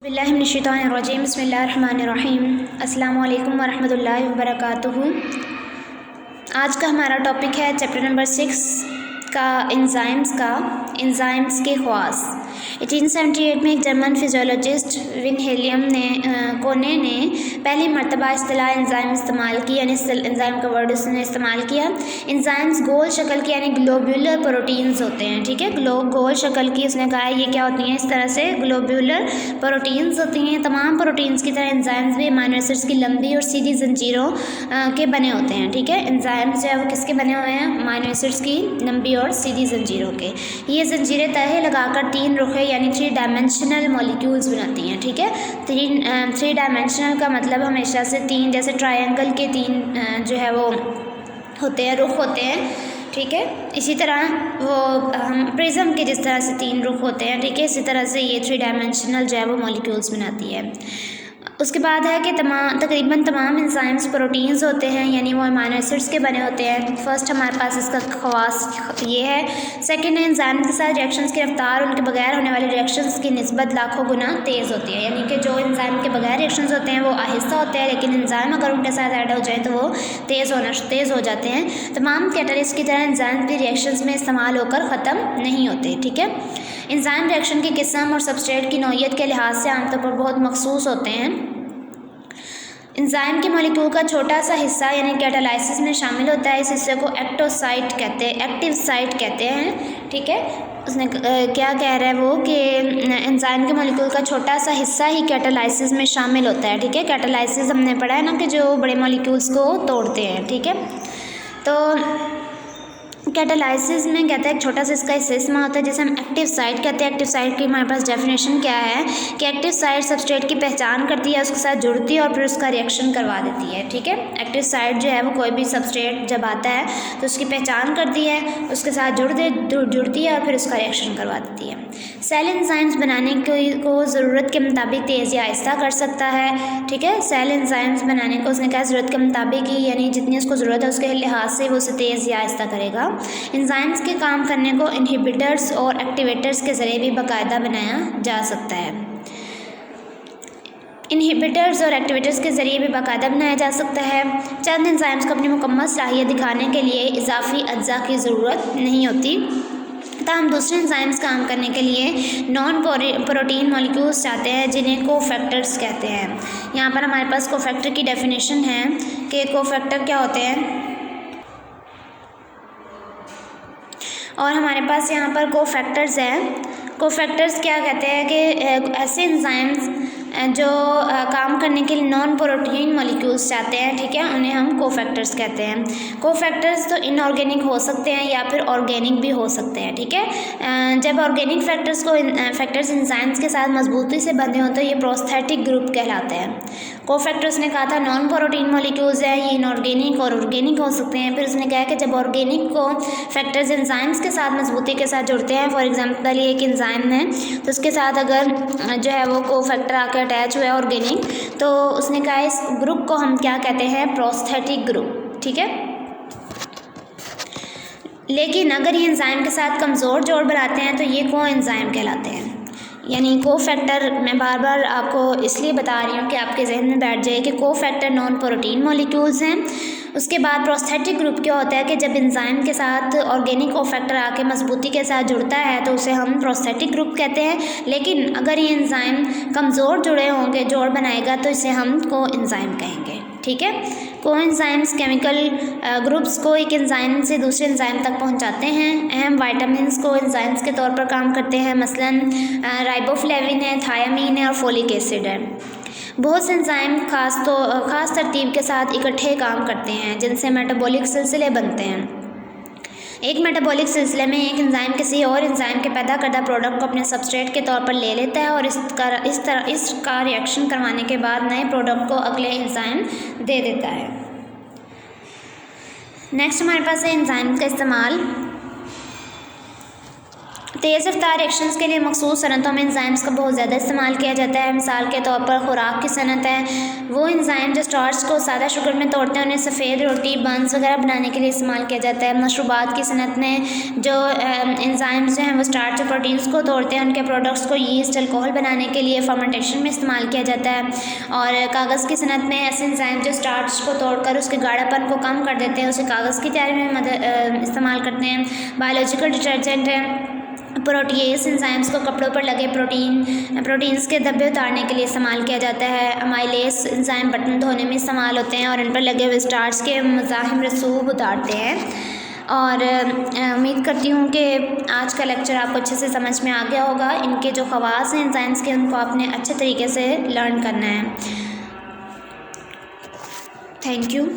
बिस्मिल्लाहिर्रहमानिर्रहीम बिस्मिल्लाहिर्रहमानिर्रहीम अस्सलामु अलैकुम वरहमतुल्लाहि वबरकातुहू। आज का हमारा टॉपिक है चैप्टर नंबर 6 का एंजाइम्स के ख़वास। 1878 में एक जर्मन फिजियोलॉजिस्ट विनहेलियम कोने ने पहली मरतबा इस्तिलाह एंजाइम इस्तेमाल की, यानी एंजाइम का वर्ड उसने इस्तेमाल किया। एंजाइम्स गोल शक्ल की यानी ग्लोब्यूलर प्रोटीन्स होते हैं, ठीक है। गोल शक्ल की उसने कहा है ये क्या होती हैं, इस तरह से ग्लोब्यूलर प्रोटीन्स होती हैं। तमाम प्रोटीन्स की तरह एंजाइम्स भी अमीनो एसिड्स की लंबी और सीधी जंजीरों के बने होते हैं, ठीक है। एंजाइम्स जो है वो किसके बने हुए हैं, अमीनो एसिड्स की लंबी और सीधी जंजीरों के। ये जंजीरें तहे लगाकर 3 रुखे यानी 3 डायमेंशनल मॉलिक्यूल्स बनाती हैं, ठीक है। 3 डायमेंशनल का मतलब हमेशा से 3, जैसे ट्रायंगल के 3 जो है वो होते हैं, रुख होते हैं, ठीक है। इसी तरह वो हम प्रिज्म के जिस तरह से 3 रुख होते हैं, ठीक है, इसी तरह से ये 3 डायमेंशनल जो है वो मॉलिक्यूल्स बनाती है। उसके बाद है कि तकरीबन तमाम एंजाइम्स प्रोटीन्स होते हैं, यानी वो अमीनो एसिड्स के बने होते हैं। फर्स्ट हमारे पास इसका खवास ये है। सेकंड है एंजाइम के साथ रिएक्शंस की रफ्तार उनके बगैर होने वाले रिएक्शंस की निस्बत लाखों गुना तेज़ होती है, यानी कि जो एंजाइम के बगैर रिएक्शंस होते हैं वो आहिस्ता होते हैं, लेकिन एंजाइम अगर उनके साथ ऐड हो जाए तो वो तेज़ हो जाते हैं। तमाम कैटलिस्ट की तरह एंजाइम भी रिएक्शंस में इस्तेमाल होकर ख़त्म नहीं होते, ठीक है। एंजाइम रिएक्शन की किस्म और सबस्ट्रेट की नौइयत के लिहाज से आमतौर पर बहुत मखसूस होते हैं। एंजाइम के मॉलिक्यूल का छोटा सा हिस्सा यानी कैटालाइसिस में शामिल होता है। इस हिस्से को एक्टिव साइट कहते हैं, ठीक है। उसने क्या कह रहा है वो कि एंजाइम के मॉलिक्यूल का छोटा सा हिस्सा ही कैटालाइसिस में शामिल होता है, ठीक है। कैटालाइसिस हमने पढ़ा है ना कि जो बड़े मॉलिक्यूल्स को तोड़ते हैं, ठीक है। तो कैटालाइसिस में कहते हैं एक छोटा सा इसका हिस्सा होता है जिसे हम एक्टिव साइट कहते हैं। एक्टिव साइट की हमारे पास डेफिनेशन क्या है कि एक्टिव साइट सबस्ट्रेट की पहचान करती है, उसके साथ जुड़ती है और फिर उसका रिएक्शन करवा देती है, ठीक है। एक्टिव साइट जो है वो कोई भी सबस्ट्रेट जब आता है तो उसकी पहचान करती है, उसके साथ जुड़ती है और फिर उसका रिएक्शन करवा देती है। सेल एंजाइम्स बनाने को ज़रूरत के मुताबिक तेज़ या आहिस्ता कर सकता है, ठीक है। सेल एंजाइम्स बनाने को उसने कहा ज़रूरत के मुताबिक ही, यानी जितनी उसको ज़रूरत है उसके लिहाज से वो उसे तेज़ या आहिस्ता करेगा। एंजाइम्स के काम करने को इनहिबिटर्स और एक्टिवेटर्स के ज़रिए भी बाकायदा बनाया जा सकता है। इनहिबिटर्स और एक्टिवेटर्स के ज़रिए भी बाकायदा बनाया जा सकता है। चंद एंजाइम्स को अपनी मुकम्मल सलाहियत दिखाने के लिए इजाफी अज्जा की ज़रूरत नहीं होती, तमाम दूसरे एंजाइम्स काम करने के लिए नॉन प्रोटीन मॉलिक्यूल्स चाहते हैं जिन्हें कोफैक्टर्स कहते हैं। यहाँ पर हमारे पास कोफैक्टर की डेफिनेशन है कि कोफैक्टर क्या होते हैं, और हमारे पास यहाँ पर कोफैक्टर्स हैं। कोफैक्टर्स क्या कहते हैं कि ऐसे एंजाइम्स जो काम करने के लिए नॉन प्रोटीन मॉलिक्यूल्स चाहते हैं, ठीक है, उन्हें हम कोफैक्टर्स कहते हैं। कोफैक्टर्स तो इनऑर्गेनिक हो सकते हैं या फिर ऑर्गेनिक भी हो सकते हैं, ठीक है। जब ऑर्गेनिक फैक्टर्स एंजाइम्स के साथ मजबूती से बंधे हों तो ये प्रोस्थेटिक ग्रुप कहलाते हैं। कोफैक्टर्स ने कहा था नॉन प्रोटीन मॉलिक्यूल्स हैं, ये इनऑर्गेनिक और ऑर्गेनिक हो सकते हैं। फिर उसने कहा कि जब ऑर्गेनिक को फैक्टर्स एंजाइम्स के साथ मजबूती के साथ जुड़ते हैं, फॉर एग्जांपल ये एक एंजाइम है तो उसके साथ अगर जो है वो कोफैक्टर आकर अटैच हुआ है ऑर्गेनिक, तो उसने कहा इस ग्रुप को हम क्या कहते हैं, प्रोस्थेटिक ग्रुप, ठीक है। लेकिन अगर ये एंजाइम के साथ कमज़ोर जोड़ बनाते हैं तो ये कोएंजाइम कहलाते हैं। यानी कोफैक्टर मैं बार बार आपको इसलिए बता रही हूँ कि आपके जहन में बैठ जाए कि कोफैक्टर नॉन प्रोटीन मॉलिक्यूल्स हैं। उसके बाद प्रोस्थेटिक ग्रुप क्या होता है कि जब एंजाइम के साथ ऑर्गेनिक कोफैक्टर आके मजबूती के साथ जुड़ता है तो उसे हम प्रोस्थेटिक ग्रुप कहते हैं। लेकिन अगर ये एंजाइम कमज़ोर जुड़े होंगे, जोड़ बनाएगा, तो इसे हम कोएंजाइम कहेंगे, ठीक है। कोएंजाइम्स केमिकल ग्रुप्स को एक एंजाइम से दूसरे एंजाइम तक पहुंचाते हैं। अहम विटामिन्स कोएंजाइम्स के तौर पर काम करते हैं, मसलन राइबोफ्लेविन है, थायामीन है और फोलिक एसिड है। बहुत से एंजाइम खास तरतीब के साथ इकट्ठे काम करते हैं जिनसे मेटाबॉलिक सिलसिले बनते हैं। एक मेटाबॉलिक सिलसिले में एक एंजाइम किसी और एंजाइम के पैदा करदा प्रोडक्ट को अपने सबस्ट्रेट के तौर पर ले लेता है और इसका रिएक्शन करवाने के बाद नए प्रोडक्ट को अगले एंजाइम दे देता है। नेक्स्ट हमारे पास है एंजाइम का इस्तेमाल। तेज़ रफ्तार रिएक्शंस के लिए मखसूस सनतों में एंजाइम्स का बहुत ज़्यादा इस्तेमाल किया जाता है। मिसाल के तौर पर खुराक की सनत है, वो एंजाइम जो स्टार्च को सादा शुगर में तोड़ते हैं उन्हें सफ़ेद रोटी बंस वगैरह बनाने के लिए इस्तेमाल किया जाता है। मशरूबात की सनत में जो एंजाइम्स जो हैं वो स्टार्च और प्रोटीन्स को तोड़ते हैं, उनके प्रोडक्ट्स को यीस्ट अल्कोहल बनाने के लिए फर्मेंटेशन में इस्तेमाल किया जाता है। और कागज़ की सनत में ऐसे एंजाइम जो स्टार्च को तोड़कर उसके गाढ़ापन को कम कर देते हैं, उसे कागज़ की तैयारी में इस्तेमाल करते हैं। बायोलॉजिकल डिटर्जेंट है, प्रोटीएस एंजाइम्स को कपड़ों पर लगे प्रोटीन्स के धब्बे उतारने के लिए इस्तेमाल किया जाता है। अमाइलेस एंजाइम बर्तन धोने में इस्तेमाल होते हैं और इन पर लगे हुए स्टार्च के मुज़ाहिम रसूब उतारते हैं। और उम्मीद करती हूँ कि आज का लेक्चर आपको अच्छे से समझ में आ गया होगा। इनके जो ख़वास हैं एंजाइम्स के, उनको आपने अच्छे तरीके से लर्न करना है। Thank you.